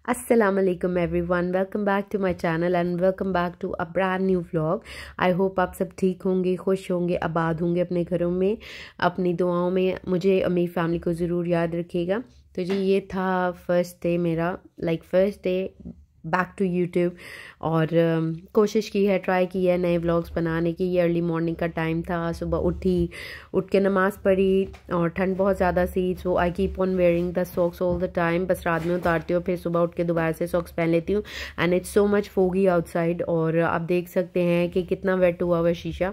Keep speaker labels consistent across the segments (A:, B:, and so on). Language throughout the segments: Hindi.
A: Assalamu alaikum everyone, welcome back to my channel and welcome back to a brand new vlog. I hope आप सब ठीक होंगे, खुश होंगे, आबाद होंगे अपने घरों में, अपनी दुआओं में मुझे और मेरी फैमिली को ज़रूर याद रखिएगा। तो जी ये था फर्स्ट डे मेरा, first day back to YouTube और कोशिश की है, ट्राई की है नए व्लॉग्स बनाने की। ये अर्ली मॉर्निंग का टाइम था, सुबह उठ के नमाज़ पढ़ी और ठंड बहुत ज़्यादा सी, so I keep on wearing the socks all the time. बस रात में उतारती हूँ, फिर सुबह उठ के दोबारा से सॉक्स पहन लेती हूँ and it's so much foggy outside. और आप देख सकते हैं कि कितना वेट हुआ हुआ शीशा।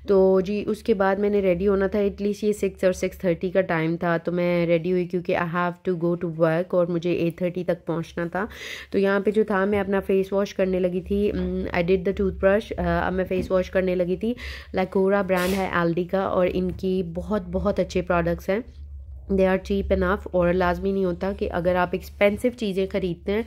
A: तो जी उसके बाद मैंने रेडी होना था, एटलीस्ट ये 6 और 6:30 का टाइम था, तो मैं रेडी हुई क्योंकि I have to go to work और मुझे 8:30 तक पहुँचना था। तो यहाँ पे जो था मैं अपना फेस वॉश करने लगी थी। I did the toothbrush. अब मैं फेस वॉश करने लगी थी। लैकोरा ब्रांड है एल्डी का और इनकी बहुत बहुत अच्छे प्रोडक्ट्स हैं। They are cheap enough. और लाजमी नहीं होता कि अगर आप एक्सपेंसिव चीज़ें ख़रीदते हैं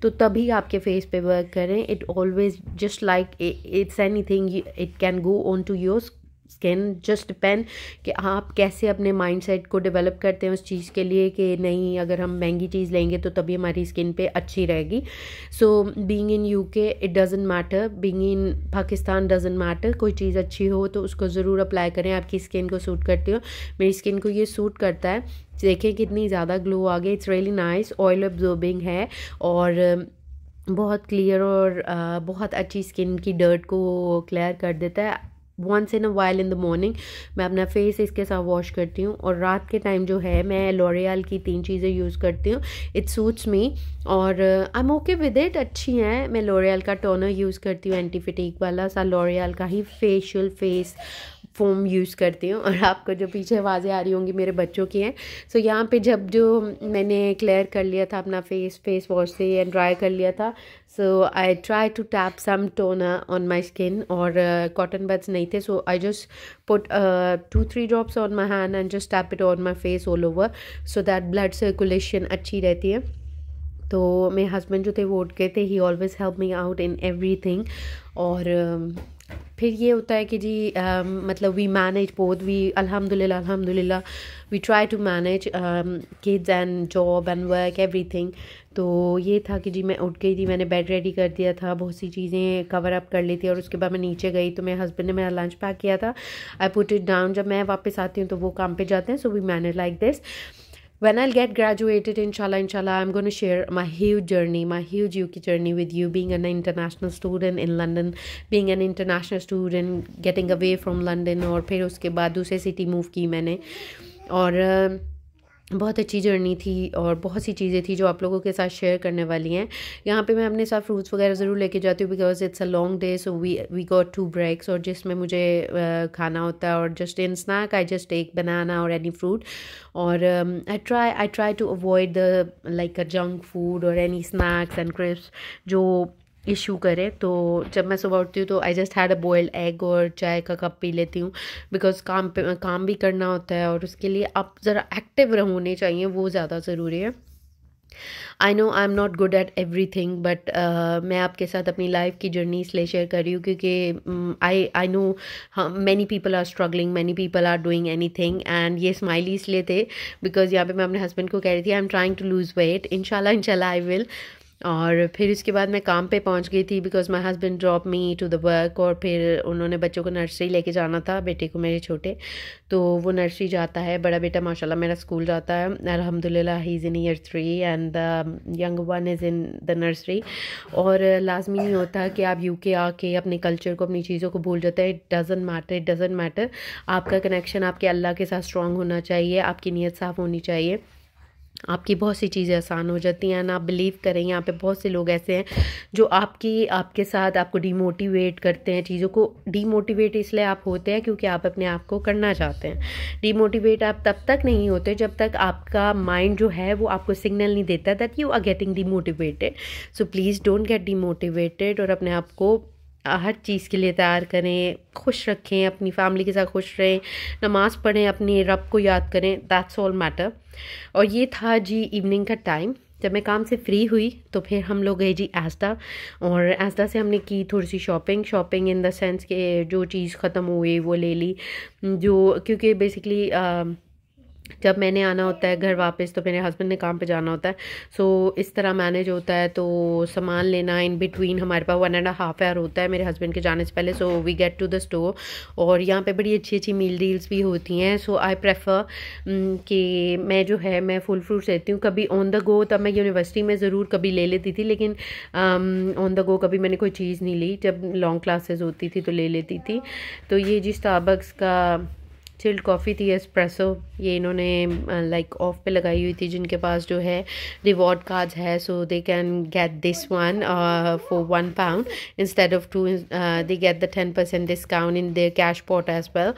A: तो तभी आपके फेस पे वर्क करें। It always just like it's anything, it can go on to your skin. Just depend कि आप कैसे अपने माइंडसेट को डेवलप करते हैं उस चीज़ के लिए कि नहीं, अगर हम महंगी चीज़ लेंगे तो तभी हमारी स्किन पे अच्छी रहेगी। So being in UK it doesn't matter, being in Pakistan doesn't matter. कोई चीज़ अच्छी हो तो उसको ज़रूर अप्लाई करें, आपकी स्किन को सूट करती हो। मेरी स्किन को ये सूट करता है। देखें कितनी ज़्यादा ग्लो आ गई। It's really nice, oil absorbing है और बहुत क्लियर और बहुत अच्छी स्किन की डर्ट को क्लियर कर देता है। Once in a while in the morning मैं अपना फेस इसके साथ वॉश करती हूँ और रात के टाइम जो है मैं लॉरियल की 3 चीज़ें यूज़ करती हूँ। इट सूट्स मी और I am okay with it, अच्छी हैं। मैं लॉरियल का टोनर यूज़ करती हूँ, एंटी फटीग वाला सा। लॉरियल का ही फेशियल फेस फोम यूज़ करती हूँ। और आपको जो पीछे आवाज़ें आ रही होंगी मेरे बच्चों की हैं। सो यहाँ पे जब जो मैंने क्लियर कर लिया था अपना फेस वॉश से एंड ड्राई कर लिया था, so I try to tap some toner on my skin. और कॉटन बड्स नहीं थे, so I just put 2-3 drops on my hand and just tap it on my face all over so that blood circulation अच्छी रहती है। तो मेरे हस्बैंड जो थे वो उठ गए थे, he always help me out in everything. और फिर ये होता है कि जी मतलब वी मैनेज बोथ, वी अल्हम्दुलिल्लाह we try to manage kids and job and work everything. तो ये था कि जी मैं उठ गई थी, मैंने बेड रेडी कर दिया था, बहुत सी चीज़ें कवर अप कर ली थी और उसके बाद मैं नीचे गई तो मेरे हस्बैंड ने मेरा लंच पैक किया था। I put it down. जब मैं वापस आती हूँ तो वो काम पे जाते हैं, so we manage like this. When I'll get graduated, inshallah, I'm going to share my huge UK journey with you, being an international student in London, being an international student, getting away from London और फिर उसके बाद दूसरे सिटी मूव की मैंने। और बहुत अच्छी जर्नी थी और बहुत सी चीज़ें थी जो आप लोगों के साथ शेयर करने वाली हैं। यहाँ पे मैं अपने साथ फ्रूट्स वगैरह ज़रूर लेके जाती हूँ because it's a long day, so we got 2 breaks और जिसमें मुझे खाना होता है। और just in snack I just take banana और एनी फ्रूट। और I try to avoid the like a junk food और एनी स्नैक्स एंड क्रिस्प्स जो इशू करे। तो जब मैं सुबह उठती हूँ तो I just had a boiled egg और चाय का कप पी लेती हूँ बिकॉज काम भी करना होता है और उसके लिए आप ज़रा एक्टिव होने चाहिए, वो ज़्यादा ज़रूरी है। I know I am not good at everything but मैं आपके साथ अपनी लाइफ की जर्नी इसलिए शेयर कर रही हूँ क्योंकि I know many people are struggling, many people are doing anything. And ये स्माइली इसलिए थे बिकॉज यहाँ पे मैं अपने हस्बैंड को कह रही थी I am trying to lose weight, इंशाल्लाह आई विल। और फिर उसके बाद मैं काम पे पहुंच गई थी because my husband drop me to the work. और फिर उन्होंने बच्चों को नर्सरी लेके जाना था, बेटे को मेरे छोटे, तो वो नर्सरी जाता है। बड़ा बेटा माशाल्लाह मेरा स्कूल जाता है, अल्हम्दुलिल्लाह he is in year 3 and the young one is in the nursery. और लाजमी नहीं होता कि आप यूके आके अपने कल्चर को, अपनी चीज़ों को भूल जाते हैं। It doesn't matter. आपका कनेक्शन आपके अल्लाह के साथ स्ट्रॉन्ग होना चाहिए, आपकी नीयत साफ़ होनी चाहिए, आपकी बहुत सी चीज़ें आसान हो जाती हैं। ना आप बिलीव करें, यहाँ पे बहुत से लोग ऐसे हैं जो आपके साथ आपको डीमोटिवेट करते हैं। चीज़ों को डीमोटिवेट इसलिए आप होते हैं क्योंकि आप अपने आप को करना चाहते हैं। डीमोटिवेट आप तब तक नहीं होते जब तक आपका माइंड जो है वो आपको सिग्नल नहीं देता that you are getting demotivated. So please don't get demotivated और अपने आप को हर चीज़ के लिए तैयार करें, खुश रखें, अपनी फैमिली के साथ खुश रहें, नमाज़ पढ़ें, अपने रब को याद करें, दैट्स ऑल मैटर। और ये था जी इवनिंग का टाइम। जब मैं काम से फ्री हुई तो फिर हम लोग गए जी एस्दा। और एस्दा से हमने की थोड़ी सी शॉपिंग इन द सेंस कि जो चीज़ ख़त्म हुई वो ले ली, जो क्योंकि बेसिकली जब मैंने आना होता है घर वापस तो मेरे हस्बैंड ने काम पे जाना होता है। सो इस तरह मैनेज होता है। तो सामान लेना इन बिटवीन हमारे पास 1.5 आवर होता है मेरे हस्बैंड के जाने से पहले। So we get to the store और यहाँ पे बड़ी अच्छी अच्छी मील डील्स भी होती हैं। सो आई प्रेफर कि मैं जो है मैं फुल फ्रूट्स लेती हूँ। कभी ऑन द गो, तब मैं यूनिवर्सिटी में ज़रूर कभी ले लेती थी, लेकिन ऑन द गो कभी मैंने कोई चीज़ नहीं ली। जब लॉन्ग क्लासेस होती थी तो ले लेती थी। तो ये जी स्टारबक्स का चिल्ड कॉफ़ी थी, एस्प्रेसो। ये इन्होंने लाइक ऑफ पे लगाई हुई थी। जिनके पास जो है रिवॉर्ड कार्ड्स है so they can get this one for £1 instead of 2। They get the 10% discount in their cash pot as well.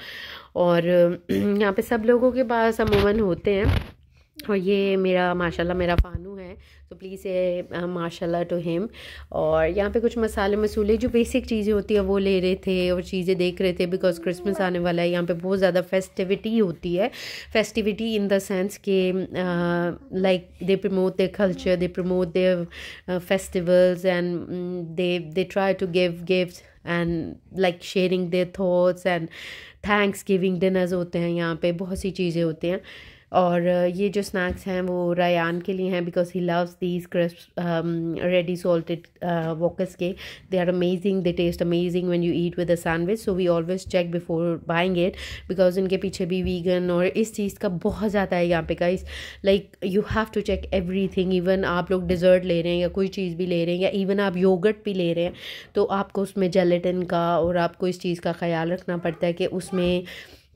A: और यहाँ पे सब लोगों के पास अमूमन होते हैं। और ये मेरा माशाल्लाह मेरा फानू है, तो प्लीज़ ये माशाल्लाह टू हिम। और यहाँ पे कुछ मसाले मसूले जो बेसिक चीज़ें होती है वो ले रहे थे और चीज़ें देख रहे थे, बिकॉज क्रिसमस आने वाला है। यहाँ पे बहुत ज़्यादा फेस्टिविटी होती है। फेस्टिविटी इन द सेंस के like they promote their culture, they promote their festivals and they try to give gifts and like sharing their thoughts and Thanksgiving dinners होते हैं। यहाँ पे बहुत सी चीज़ें होती हैं। और ये जो स्नैक्स हैं वो रायान के लिए हैं, because he loves these crisp ready salted Walkers के। They are amazing, they taste amazing when you eat with a sandwich. So we always check before buying it, because इनके पीछे भी वीगन और इस चीज़ का बहुत ज़्यादा है यहाँ पे guys. Like you have to check everything. Even आप लोग डिज़र्ट ले रहे हैं या कोई चीज़ भी ले रहे हैं या इवन आप योगर्ट भी ले रहे हैं, तो आपको उसमें जेलेटिन का और आपको इस चीज़ का ख्याल रखना पड़ता है कि उसमें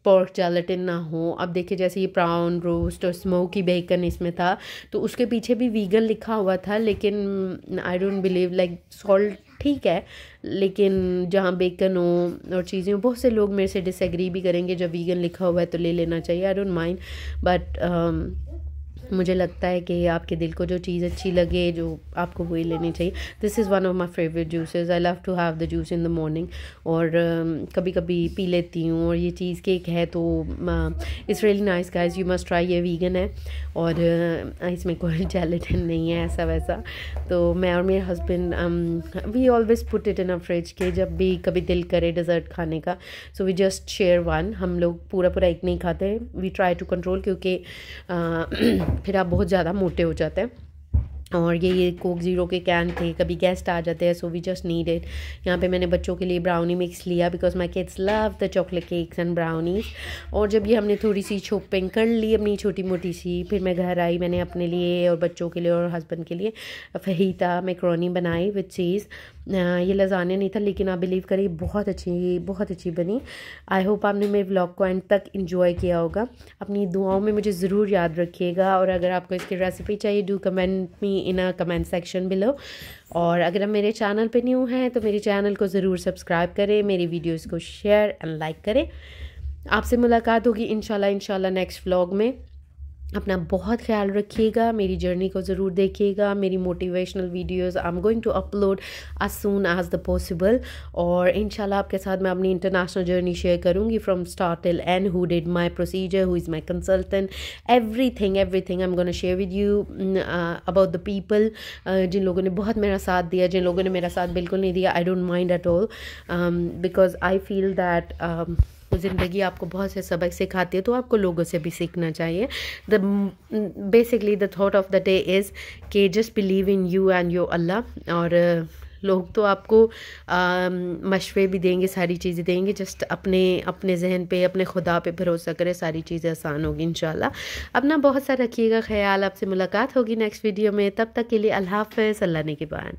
A: पोर्क जेलेटिन ना हो। अब देखिए जैसे ये प्राउन रोस्ट और स्मोकी बेकन इसमें था, तो उसके पीछे भी वीगन लिखा हुआ था, लेकिन I don't believe like salt ठीक है, लेकिन जहाँ बेकन हो और चीज़ें, बहुत से लोग मेरे से डिसएग्री भी करेंगे। जब वीगन लिखा हुआ है तो ले लेना चाहिए, आई डोंट माइंड। बट मुझे लगता है कि आपके दिल को जो चीज़ अच्छी लगे, जो आपको वही लेनी चाहिए। This is one of my favourite juices. I love to have the juice in the morning. और कभी कभी पी लेती हूँ। और ये चीज़ केक है तो it's really nice guys, you must try. ये वीगन है और इसमें कोई जेलेटिन नहीं है ऐसा वैसा। तो मैं और मेरे husband we always put it in a fridge के जब भी कभी दिल करे डिज़र्ट खाने का, so we just share one. हम लोग पूरा पूरा एक नहीं खाते, वी ट्राई टू कंट्रोल, क्योंकि फिर आप बहुत ज़्यादा मोटे हो जाते हैं। और ये कोक ज़ीरो के कैन थे, कभी गेस्ट आ जाते हैं, so we just need it. यहाँ पे मैंने बच्चों के लिए ब्राउनी मिक्स लिया, because my kids love the chocolate cakes and brownies. और जब ये हमने थोड़ी सी शॉपिंग कर ली अपनी छोटी मोटी सी, फिर मैं घर आई, मैंने अपने लिए और बच्चों के लिए और हस्बैंड के लिए फहीता मैक्रोनी बनाई विद चीज़। ये लजानिया नहीं था, लेकिन आप बिलीव करिए बहुत अच्छी बनी। आई होप आपने मेरे व्लॉग को एंड तक इंजॉय किया होगा। अपनी दुआओं में मुझे ज़रूर याद रखिएगा। और अगर आपको इसकी रेसिपी चाहिए, do comment me in a comment section below. और अगर आप मेरे चैनल पे न्यू हैं तो मेरे चैनल को ज़रूर सब्सक्राइब करें, मेरी वीडियोज़ को शेयर एंड लाइक करें। आपसे मुलाकात होगी इंशाल्लाह नेक्स्ट व्लॉग में। अपना बहुत ख्याल रखिएगा, मेरी जर्नी को ज़रूर देखिएगा। मेरी motivational videos I am going to upload as soon as the possible. और इंशाल्लाह आपके साथ मैं अपनी इंटरनेशनल जर्नी शेयर करूँगी from start till end, who did my procedure, who is my consultant, everything I am gonna share with you about the people जिन लोगों ने बहुत मेरा साथ दिया, जिन लोगों ने मेरा साथ बिल्कुल नहीं दिया। I don't mind at all, because I feel that ज़िंदगी आपको बहुत से सबक सिखाती है, तो आपको लोगों से भी सीखना चाहिए। Basically the thought of the day is कि just believe in you and your Allah. और लोग तो आपको मशवरे भी देंगे, सारी चीज़ें देंगे, जस्ट अपने जहन पे, अपने खुदा पे भरोसा करें, सारी चीज़ें आसान होगी इंशाल्लाह। अपना बहुत सा रखिएगा ख्याल। आपसे मुलाकात होगी नेक्स्ट वीडियो में, तब तक के लिए अल्लाह हाफ़िज़, अल्लाह ने के बाद।